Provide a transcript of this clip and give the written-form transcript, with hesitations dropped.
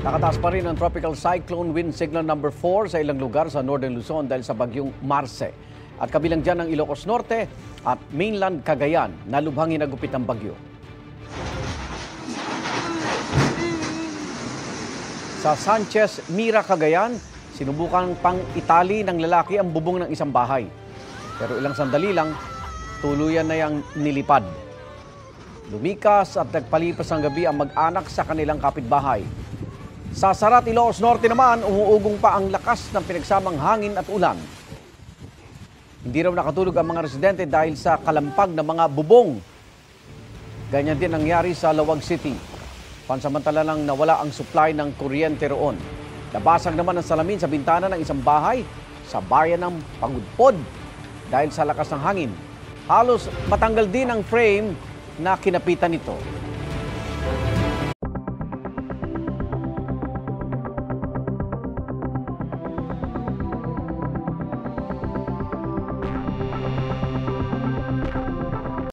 Nakataas pa rin ang tropical cyclone wind signal number 4 sa ilang lugar sa Northern Luzon dahil sa bagyong Marce. At kabilang dyan ang Ilocos Norte at mainland Cagayan na lubhang hinagupit ng bagyo. Sa Sanchez, Mira, Cagayan, sinubukan pang itali ng lalaki ang bubong ng isang bahay. Pero ilang sandali lang, tuluyan na yang nilipad. Lumikas at nagpalipas ng gabi ang mag-anak sa kanilang kapitbahay. Sa Sarat, Ilocos Norte naman, umuugong pa ang lakas ng pinagsamang hangin at ulan. Hindi raw nakatulog ang mga residente dahil sa kalampag ng mga bubong. Ganyan din nangyari sa Lawag City. Pansamantala lang nawala ang supply ng kuryente roon. Nabasag naman ang salamin sa bintana ng isang bahay sa bayan ng Pagudpod dahil sa lakas ng hangin. Halos matanggal din ang frame na kinapitan nito.